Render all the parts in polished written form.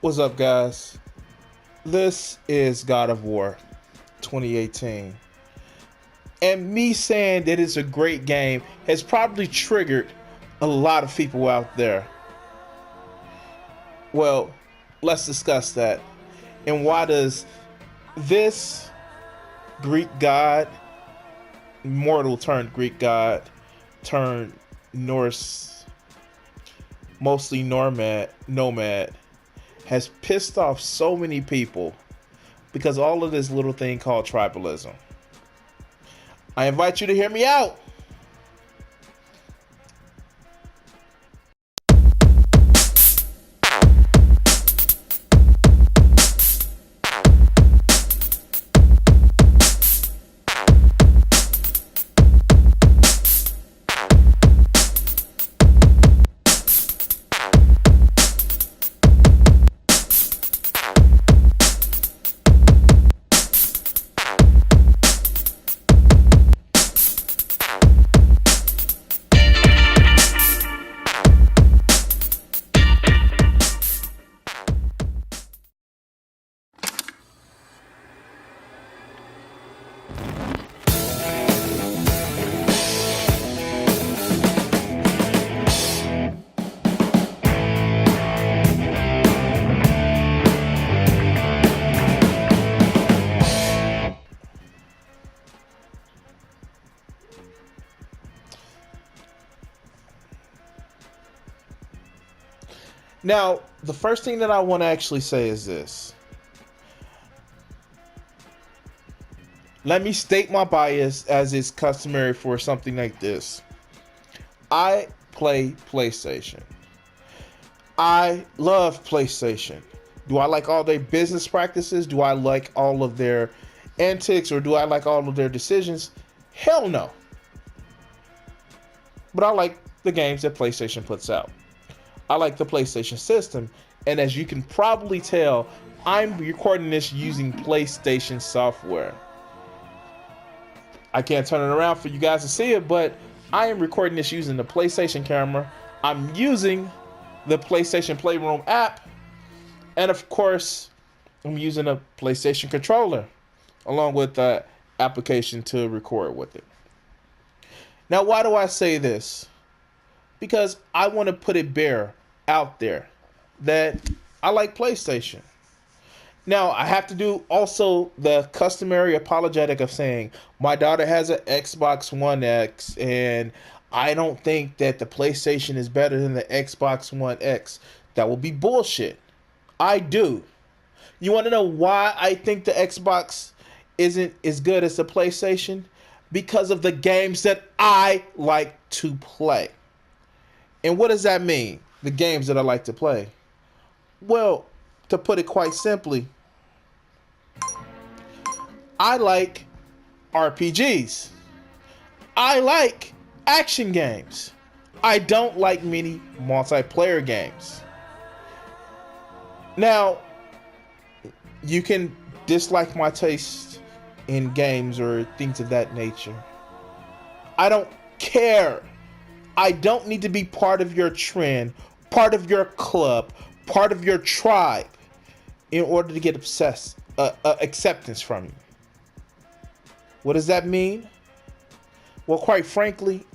What's up, guys? This is God of War 2018. And me saying that it's a great game has probably triggered a lot of people out there. Well, let's discuss that. And why does this Greek god, mortal turned Greek god, turned Norse, mostly nomad, has pissed off so many people because all of this little thing called tribalism? I invite you to hear me out. Now, the first thing that I want to actually say is this. Let me state my bias as is customary for something like this. I play PlayStation. I love PlayStation. Do I like all their business practices? Do I like all of their antics, or do I like all of their decisions? Hell no. But I like the games that PlayStation puts out. I like the PlayStation system, and as you can probably tell, I'm recording this using PlayStation software. I can't turn it around for you guys to see it, but I am recording this using the PlayStation camera. I'm using the PlayStation Playroom app, and of course, I'm using a PlayStation controller along with the application to record with it. Now, why do I say this? Because I want to put it bare out there that I like PlayStation. Now, I have to do also the customary apologetic of saying my daughter has an Xbox One X, and I don't think that the PlayStation is better than the Xbox One X. That will be bullshit. I do. You want to know why I think the Xbox isn't as good as the PlayStation? Because of the games that I like to play. And what does that mean? The games that I like to play. Well, to put it quite simply, I like RPGs. I like action games. I don't like many multiplayer games. Now, you can dislike my taste in games or things of that nature. I don't care. I don't need to be part of your trend, part of your club, part of your tribe in order to get acceptance from you. What does that mean? Well, quite frankly,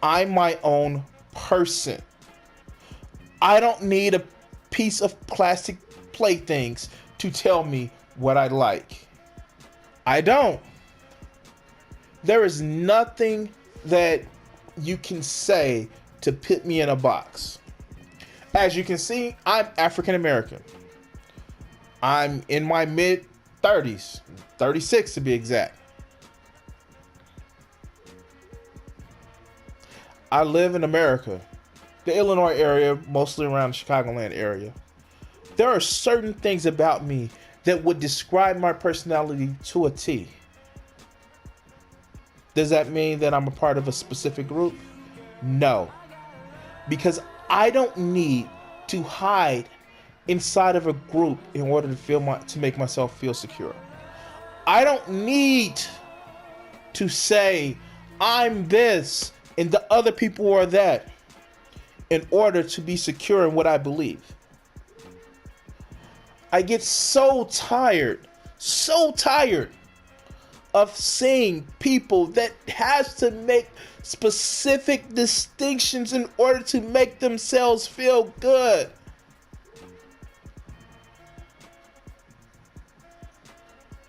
I'm my own person. I don't need a piece of plastic playthings to tell me what I like. I don't. There is nothing that you can say to put me in a box. As you can see, I'm African American. I'm in my mid 30s, 36 to be exact. I live in America, the Illinois area, mostly around the Chicagoland area. There are certain things about me that would describe my personality to a T. Does that mean that I'm a part of a specific group? No. Because I don't need to hide inside of a group in order to make myself feel secure. I don't need to say I'm this and the other people are that in order to be secure in what I believe. I get so tired of seeing people that has to make specific distinctions in order to make themselves feel good.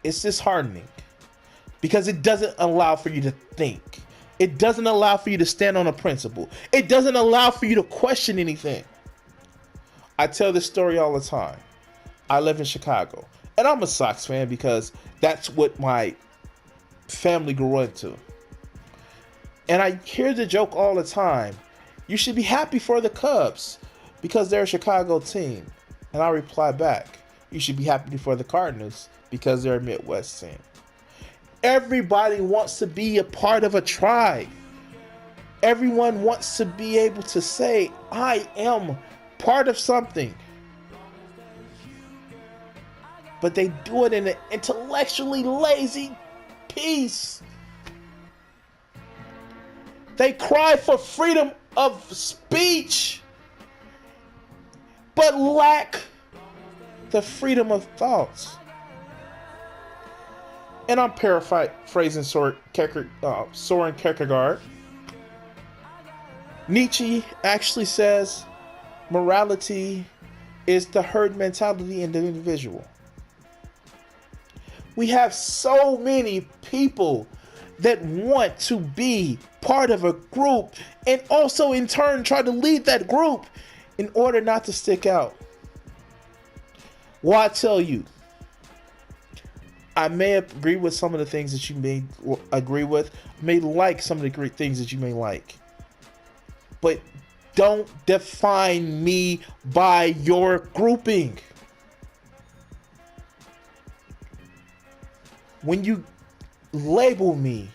It's disheartening because it doesn't allow for you to think. It doesn't allow for you to stand on a principle. It doesn't allow for you to question anything. I tell this story all the time. I live in Chicago, and I'm a Sox fan because that's what my family grew into. And I hear the joke all the time. You should be happy for the Cubs because they're a Chicago team. And I reply back, you should be happy for the Cardinals because they're a Midwest team. Everybody wants to be a part of a tribe. Everyone wants to be able to say, I am part of something. But they do it in an intellectually lazy piece. They cry for freedom of speech, but lack the freedom of thoughts. And I'm paraphrasing Soren Kierkegaard. Nietzsche actually says morality is the herd mentality in the individual. We have so many people that want to be part of a group and also in turn try to lead that group in order not to stick out. Well, I tell you, I may agree with some of the things that you may agree with, may like some of the great things that you may like, but don't define me by your grouping. When you label me,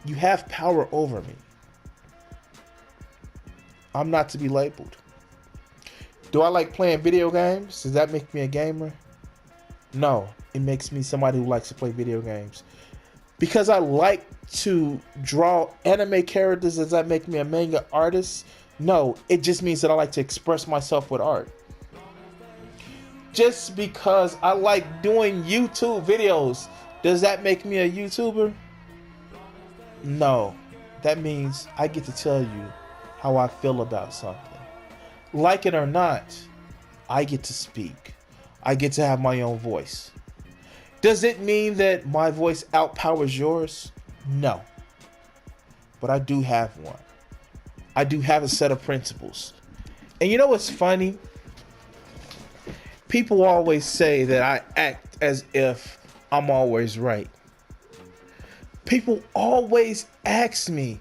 you have power over me. I'm not to be labeled. Do I like playing video games? Does that make me a gamer? No, it makes me somebody who likes to play video games. Because I like to draw anime characters, does that make me a manga artist? No, it just means that I like to express myself with art. Just because I like doing YouTube videos, does that make me a YouTuber? No, that means I get to tell you how I feel about something. Like it or not, I get to speak. I get to have my own voice. Does it mean that my voice outpowers yours? No. But I do have one. I do have a set of principles. And you know what's funny? People always say that I act as if I'm always right. People always ask me,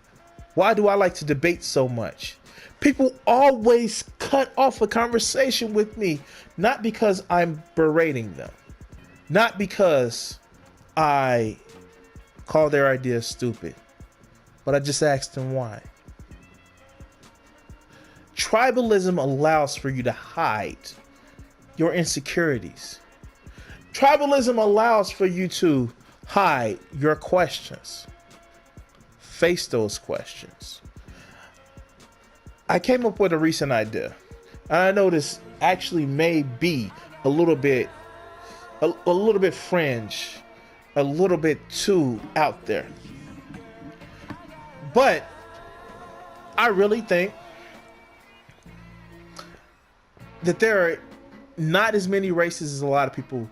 why do I like to debate so much? People always cut off a conversation with me, not because I'm berating them, not because I call their ideas stupid, but I just ask them why. Tribalism allows for you to hide your insecurities. Tribalism allows for you to hide your questions. Face those questions. I came up with a recent idea. And I know this actually may be a little bit fringe, a little bit too out there. But I really think that there are not as many races as a lot of people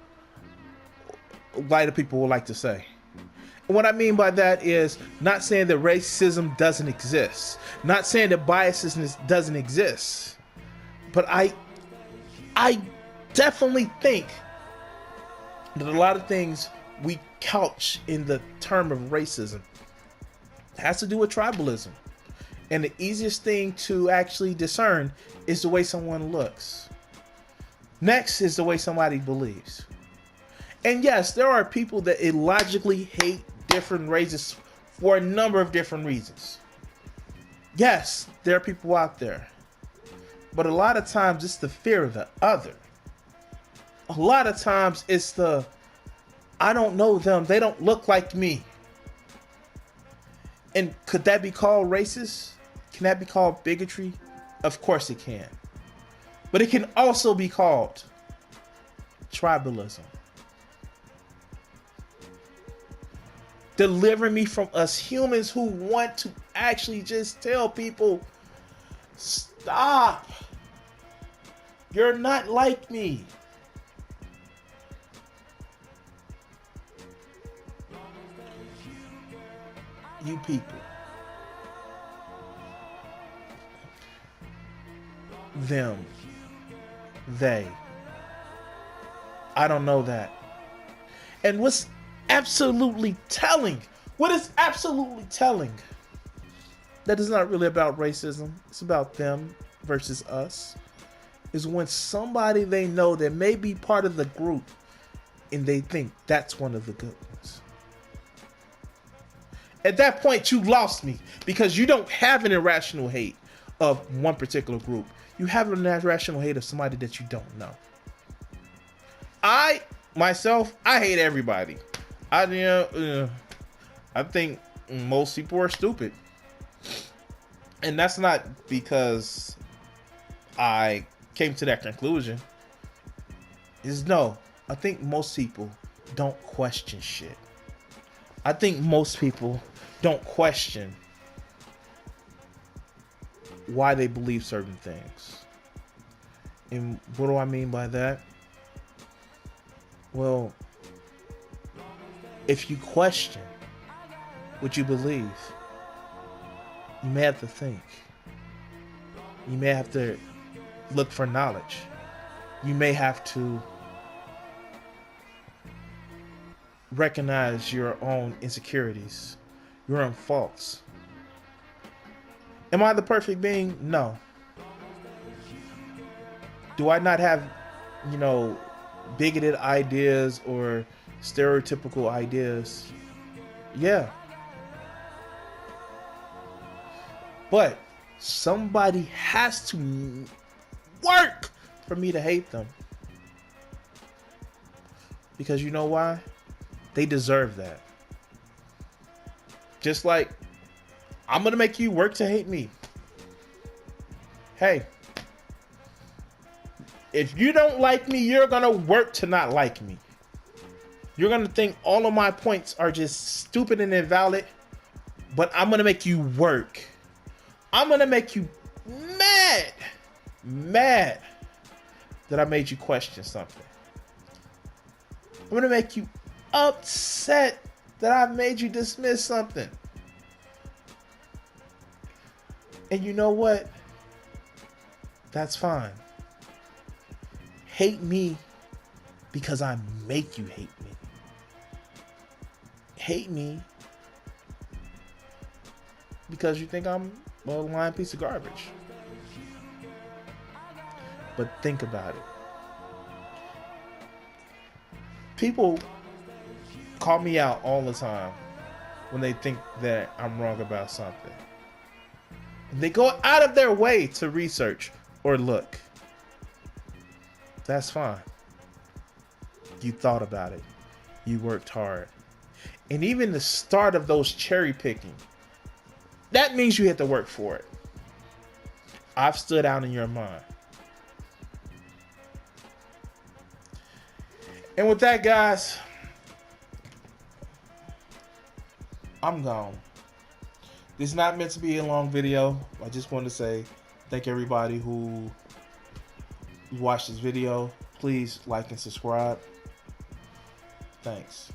would like to say. And what I mean by that is not saying that racism doesn't exist, not saying that biasness doesn't exist, but I definitely think that a lot of things we couch in the term of racism has to do with tribalism. And the easiest thing to actually discern is the way someone looks. Next is the way somebody believes. And yes, there are people that illogically hate different races for a number of different reasons. Yes, there are people out there. But a lot of times it's the fear of the other. A lot of times it's the, I don't know them, they don't look like me. And could that be called racist? Can that be called bigotry? Of course it can. But it can also be called tribalism. Deliver me from us humans who want to actually just tell people, stop. You're not like me. You people. Them. They. I don't know that. And what's absolutely telling, what is absolutely telling, that is not really about racism, it's about them versus us, is when somebody they know that may be part of the group and they think that's one of the good ones. At that point, you lost me, because you don't have an irrational hate of one particular group. You have an irrational hate of somebody that you don't know. Myself, I hate everybody. I think most people are stupid. And that's not because I came to that conclusion. I think most people don't question shit. I think most people don't question why they believe certain things. And what do I mean by that? Well, if you question what you believe, you may have to think. You may have to look for knowledge. You may have to recognize your own insecurities, your own faults. Am I the perfect being? No. Do I not have, bigoted ideas or stereotypical ideas? Yeah. But somebody has to work for me to hate them. Because you know why? They deserve that. Just like I'm going to make you work to hate me. Hey, if you don't like me, you're going to work to not like me. You're going to think all of my points are just stupid and invalid, but I'm going to make you work. I'm going to make you mad that I made you question something. I'm going to make you upset that I made you dismiss something. And you know what? That's fine. Hate me because I make you hate me. Hate me because you think I'm a lying piece of garbage. But think about it. People call me out all the time when they think that I'm wrong about something. They go out of their way to research or look. That's fine. You thought about it. You worked hard. And even the start of those cherry picking, that means you had to work for it. I've stood out in your mind. And with that, guys, I'm gone. This is not meant to be a long video. I just want to say thank everybody who watched this video. Please like and subscribe. Thanks.